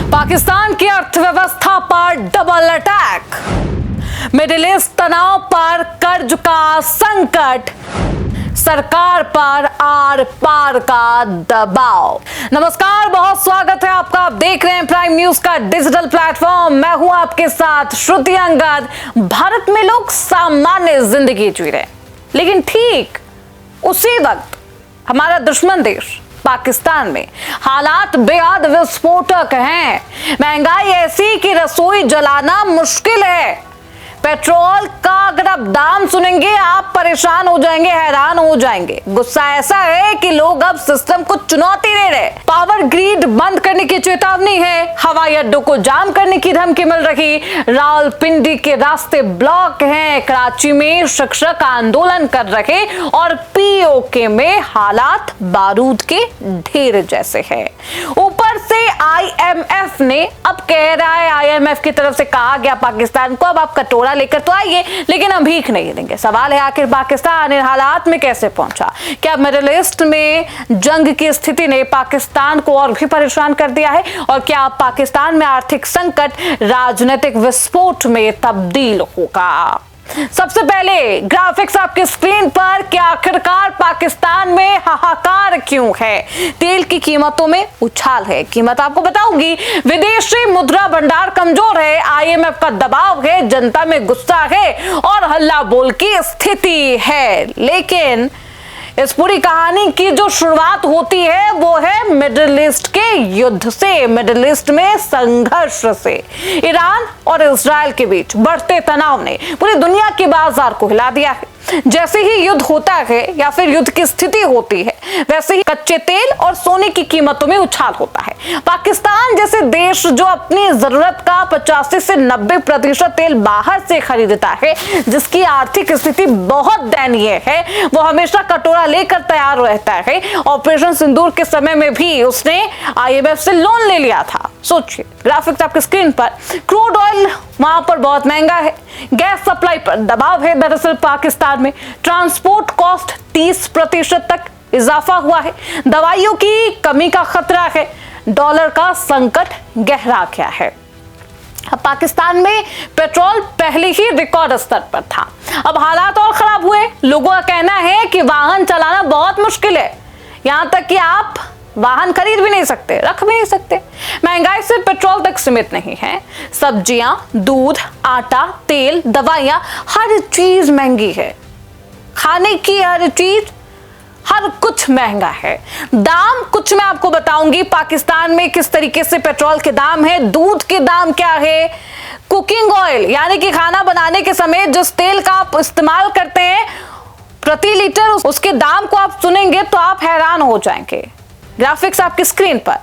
पाकिस्तान की अर्थव्यवस्था पर डबल अटैक, मिडिल ईस्ट तनाव पर कर्ज का संकट, सरकार पर आर पार का दबाव। नमस्कार, बहुत स्वागत है आपका। आप देख रहे हैं प्राइम न्यूज का डिजिटल प्लेटफॉर्म। मैं हूं आपके साथ श्रुति अंगद। भारत में लोग सामान्य जिंदगी जी रहे, लेकिन ठीक उसी वक्त हमारा दुश्मन देश पाकिस्तान में हालात बेहद विस्फोटक हैं। महंगाई ऐसी कि रसोई जलाना मुश्किल है। पेट्रोल का अगर आप दाम सुनेंगे आप परेशान हो जाएंगे, हैरान हो जाएंगे। गुस्सा ऐसा है कि लोग अब सिस्टम को चुनौती दे रहे। पावर ग्रिड बंद करने की चेतावनी है, हवाई अड्डों को जाम करने की धमकी मिल रही, रावलपिंडी के रास्ते ब्लॉक हैं, कराची में शिक्षक आंदोलन कर रहे और पीओके में हालात बारूद के ढेर जैसे हैं। ऊपर से आईएमएफ ने अब कह रहा है, आईएमएफ की तरफ से कहा गया पाकिस्तान को अब आप कटोरा लेकर तो आइए, लेकिन हम भीख नहीं देंगे। सवाल है आखिर पाकिस्तान इन हालात में कैसे पहुंचा? क्या मिडिल ईस्ट में जंग की स्थिति ने पाकिस्तान को और भी परेशान कर दिया है? और क्या पाकिस्तान में आर्थिक संकट राजनीतिक विस्फोट में तब्दील होगा? सबसे पहले ग्राफिक्स आपकी स्क्रीन पर कि आखिरकार पाकिस्तान में हाहाकार क्यों है? तेल की कीमतों में उछाल है। कीमत आपको बताऊंगी। विदेशी मुद्रा भंडार कमजोर है, आईएमएफ का दबाव है, जनता में गुस्सा है और हल्ला बोल की स्थिति है। लेकिन इस पूरी कहानी की जो शुरुआत होती है वो है मिडिल ईस्ट के युद्ध से, मिडिल ईस्ट में संघर्ष से। ईरान और इजराइल के बीच बढ़ते तनाव ने पूरी दुनिया के बाजार को हिला दिया है। जैसे ही युद्ध होता है या फिर युद्ध की स्थिति होती है, वैसे ही कच्चे तेल और सोने की कीमतों में उछाल होता है। पाकिस्तान जैसे देश जो अपनी जरूरत का 85 से 90% तेल बाहर से खरीदता है, जिसकी आर्थिक स्थिति बहुत दयनीय है, वो हमेशा कटोरा लेकर तैयार रहता है। ऑपरेशन सिंदूर के समय में भी उसने आईएमएफ से लोन ले लिया था। सोचिए, ग्राफिक्स आपकी स्क्रीन पर। क्रूड ऑयल वहां पर बहुत महंगा है, गैस सप्लाई पर दबाव है। दरअसल पाकिस्तान में ट्रांसपोर्ट कॉस्ट 30% तक इजाफा हुआ है। दवाइयों की कमी का खतरा है। डॉलर का संकट गहरा गया है। अब पाकिस्तान में पेट्रोल पहले ही रिकॉर्ड स्तर पर था, अब हालात और खराब हुए। लोगों का कहना है कि वाहन चलाना बहुत मुश्किल है, यहां तक कि आप वाहन खरीद भी नहीं सकते, रख भी नहीं सकते। महंगाई सिर्फ पेट्रोल तक सीमित नहीं है। सब्जियां, दूध, आटा, तेल, दवाइयां, हर चीज महंगी है। खाने की हर चीज, हर कुछ महंगा है। दाम कुछ मैं आपको बताऊंगी पाकिस्तान में किस तरीके से पेट्रोल के दाम है, दूध के दाम क्या है, कुकिंग ऑयल यानी कि खाना बनाने के समय जिस तेल का आप इस्तेमाल करते हैं प्रति लीटर, उसके दाम को आप सुनेंगे तो आप हैरान हो जाएंगे। ग्राफिक्स आपकी स्क्रीन पर।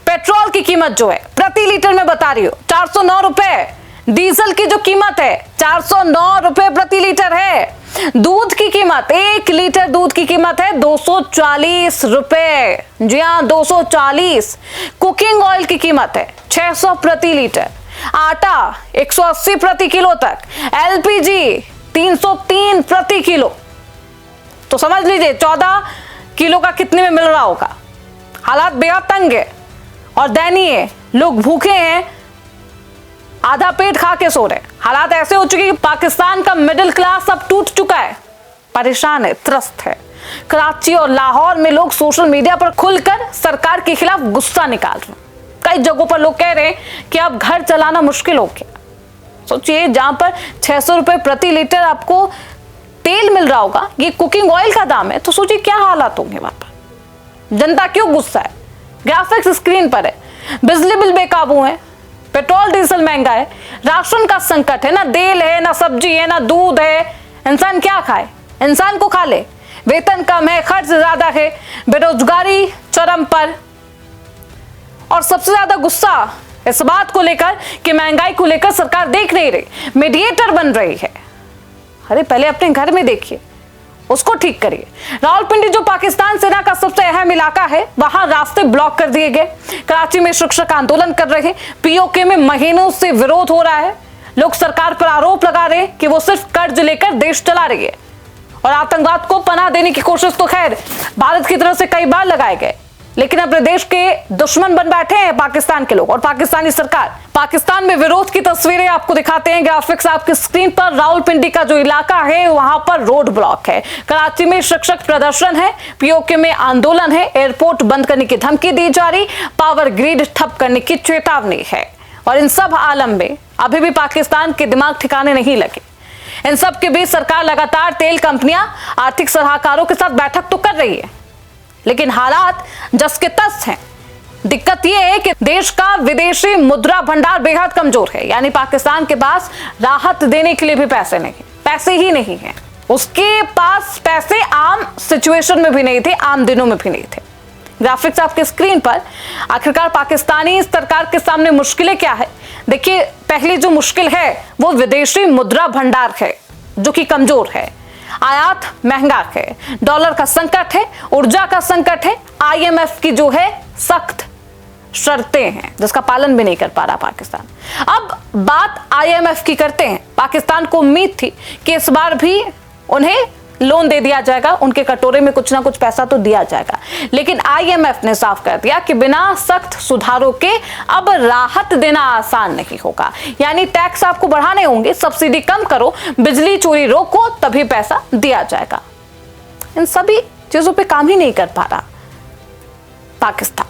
पेट्रोल की कीमत जो है प्रति लीटर में बता रही हूं 409 रुपए। डीजल की जो कीमत है 409 रुपए प्रति लीटर है। दूध की कीमत, 1 लीटर दूध की कीमत है 240 रुपए। जी हां, 240। कुकिंग ऑयल की कीमत है 600 प्रति लीटर। आटा 180 प्रति किलो तक। एलपीजी 303 प्रति किलो। तो समझ लीजिए 14 किलो का कितने में मिल रहा होगा। हालात बेहद तंग है और दयनीय। लोग भूखे हैं, आधा पेट खा के सो रहे। हालात ऐसे हो चुके कि पाकिस्तान का मिडिल क्लास अब टूट चुका है, परेशान है, त्रस्त है। कराची और लाहौर में लोग सोशल मीडिया पर खुलकर सरकार के खिलाफ गुस्सा निकाल रहे हैं। कई जगहों पर लोग कह रहे हैं कि अब घर चलाना मुश्किल हो गया। सोचिए, जहां पर 600 रुपए प्रति लीटर आपको तेल मिल रहा होगा, ये कुकिंग ऑयल का दाम है, तो सोचिए क्या हालात होंगे वहां पर। जनता क्यों गुस्सा है? ग्राफिक्स स्क्रीन पर है। बिजली बिल बेकाबू है, पेट्रोल डीजल महंगा है, राशन का संकट है, ना तेल है, ना सब्जी है, ना दूध है। इंसान क्या खाए? इंसान को खा ले। वेतन कम है, खर्च ज्यादा है, बेरोजगारी चरम पर। और सबसे ज्यादा गुस्सा इस बात को लेकर कि महंगाई को लेकर सरकार देख नहीं रही, मीडिएटर बन रही है। अरे पहले अपने घर में देखिए, उसको ठीक करिए। रावलपिंडी जो पाकिस्तान सेना का सबसे अहम इलाका है, वहां रास्ते ब्लॉक कर दिए गए। कराची में शिक्षक आंदोलन कर रहे, पीओके में महीनों से विरोध हो रहा है। लोग सरकार पर आरोप लगा रहे कि वो सिर्फ कर्ज लेकर देश चला रही है और आतंकवाद को पनाह देने की कोशिश तो खैर भारत की तरफ से कई बार लगाए गए, लेकिन अपने देश के दुश्मन बन बैठे हैं पाकिस्तान के लोग और पाकिस्तानी सरकार। पाकिस्तान में विरोध की तस्वीरें आपको दिखाते हैं, ग्राफिक्स आपकी स्क्रीन पर। रावलपिंडी का जो इलाका है वहां पर रोड ब्लॉक है, कराची में शिक्षक प्रदर्शन है, पीओके में आंदोलन है, एयरपोर्ट बंद करने की धमकी दी जा रही, पावर ग्रिड ठप करने की चेतावनी है। और इन सब आलम में अभी भी पाकिस्तान के दिमाग ठिकाने नहीं लगे। इन सब के बीच सरकार लगातार तेल कंपनियां, आर्थिक सलाहकारों के साथ बैठक तो कर रही है, लेकिन हालात जस के तस हैं। दिक्कत यह है कि देश का विदेशी मुद्रा भंडार बेहद कमजोर है, यानी पाकिस्तान के पास राहत देने के लिए भी पैसे ही नहीं है। उसके पास पैसे आम सिचुएशन में भी नहीं थे, आम दिनों में भी नहीं थे। ग्राफिक्स आपके स्क्रीन पर। आखिरकार पाकिस्तानी सरकार के सामने मुश्किलें क्या है? देखिए, पहली जो मुश्किल है वो विदेशी मुद्रा भंडार है जो कि कमजोर है, आयात महंगा है, डॉलर का संकट है, ऊर्जा का संकट है, आईएमएफ की जो है सख्त शर्तें हैं जिसका पालन भी नहीं कर पा रहा पाकिस्तान। अब बात आईएमएफ की करते हैं। पाकिस्तान को उम्मीद थी कि इस बार भी उन्हें लोन दे दिया जाएगा, उनके कटोरे में कुछ ना कुछ पैसा तो दिया जाएगा, लेकिन आईएमएफ ने साफ कर दिया कि बिना सख्त सुधारों के अब राहत देना आसान नहीं होगा। यानी टैक्स आपको बढ़ाने होंगे, सब्सिडी कम करो, बिजली चोरी रोको, तभी पैसा दिया जाएगा। इन सभी चीजों पे काम ही नहीं कर पा रहा पाकिस्तान।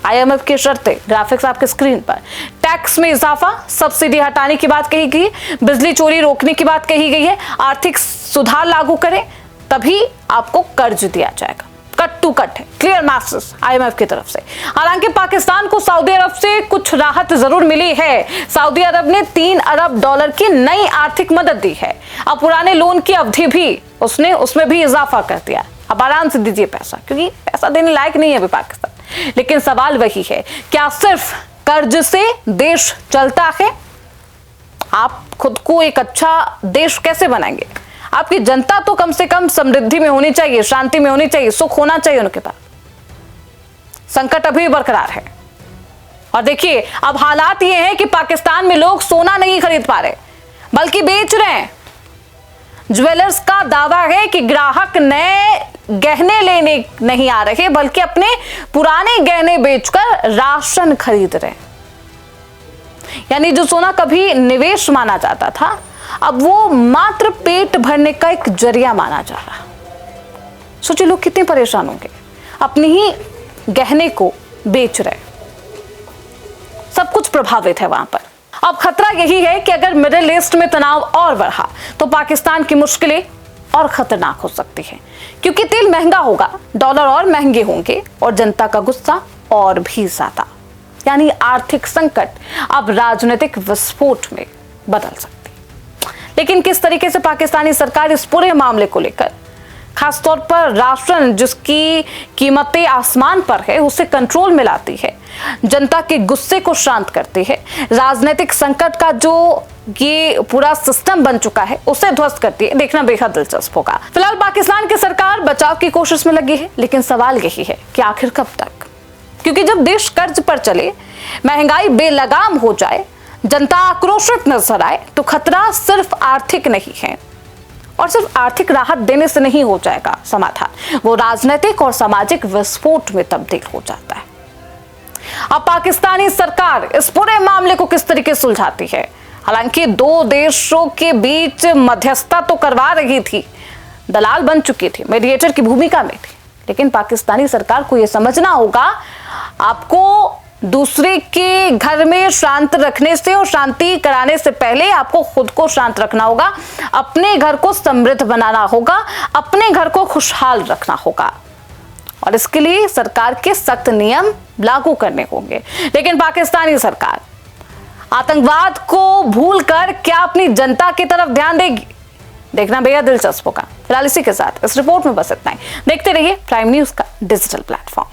आईएमएफ की शर्तें ग्राफिक्स आपके स्क्रीन पर। टैक्स में इजाफा, सब्सिडी हटाने की बात कही गई, बिजली चोरी रोकने की बात कही गई है, आर्थिक सुधार लागू करें तभी आपको कर्ज दिया जाएगा। कट टू कट है, क्लियर मैसेज आईएमएफ की तरफ से। हालांकि पाकिस्तान को सऊदी अरब से कुछ राहत जरूर मिली है। सऊदी अरब ने 3 अरब डॉलर की नई आर्थिक मदद दी है। अब पुराने लोन की अवधि भी उसमें भी इजाफा कर दिया। अब आराम से दीजिए पैसा, क्योंकि पैसा देने लायक नहीं है अभी पाकिस्तान। लेकिन सवाल वही है, क्या सिर्फ कर्ज से देश चलता है? आप खुद को एक अच्छा देश कैसे बनाएंगे? आपकी जनता तो कम से कम समृद्धि में होनी चाहिए, शांति में होनी चाहिए, सुख होना चाहिए उनके पास। संकट अभी बरकरार है। और देखिए, अब हालात ये हैं कि पाकिस्तान में लोग सोना नहीं खरीद पा रहे, बल्कि बेच रहे हैं। ज्वेलर्स का दावा है कि ग्राहक नए गहने लेने नहीं आ रहे, बल्कि अपने पुराने गहने बेचकर राशन खरीद रहे। यानी जो सोना कभी निवेश माना जाता था, अब वो मात्र पेट भरने का एक जरिया माना जा रहा। सोचिए लोग कितने परेशान होंगे, अपने ही गहने को बेच रहे। सब कुछ प्रभावित है वहां पर। अब खतरा यही है कि अगर मिडिल ईस्ट में तनाव और बढ़ा तो पाकिस्तान की मुश्किलें और खतरनाक हो सकती है, क्योंकि तेल महंगा होगा, डॉलर और महंगे होंगे और जनता का गुस्सा और भी ज्यादा। यानी आर्थिक संकट अब राजनीतिक विस्फोट में बदल सकती है। लेकिन किस तरीके से पाकिस्तानी सरकार इस पूरे मामले को लेकर, खासतौर पर राशन जिसकी कीमतें आसमान पर है, उसे कंट्रोल में लाती है, जनता के गुस्से को शांत करती है, राजनीतिक संकट का जो ये पूरा सिस्टम बन चुका है उसे ध्वस्त करती है, देखना बेहद दिलचस्प होगा। फिलहाल पाकिस्तान की सरकार बचाव की कोशिश में लगी है, लेकिन सवाल यही है कि आखिर कब तक? क्योंकि जब देश कर्ज पर चले, महंगाई बेलगाम हो जाए, जनता आक्रोशित नजर आए, तो खतरा सिर्फ आर्थिक नहीं है। और सिर्फ आर्थिक राहत देने से नहीं हो जाएगा समाधान, वो राजनीतिक और सामाजिक विस्फोट में तब्दील हो जाता है। अब पाकिस्तानी सरकार इस पूरे मामले को किस तरीके से सुलझाती है? हालांकि दो देशों के बीच मध्यस्थता तो करवा रही थी, दलाल बन चुकी थी, मीडिएटर की भूमिका में थी, लेकिन पाकिस्तानी सरकार को यह समझना होगा, आपको दूसरे के घर में शांत रखने से और शांति कराने से पहले आपको खुद को शांत रखना होगा, अपने घर को समृद्ध बनाना होगा, अपने घर को खुशहाल रखना होगा, और इसके लिए सरकार के सख्त नियम लागू करने होंगे। लेकिन पाकिस्तानी सरकार आतंकवाद को भूलकर क्या अपनी जनता की तरफ ध्यान देगी? देखना बेहद दिलचस्प होगा। फिलहाल इसी के साथ इस रिपोर्ट में बस इतना ही। देखते रहिए प्राइम न्यूज़ का डिजिटल प्लेटफॉर्म।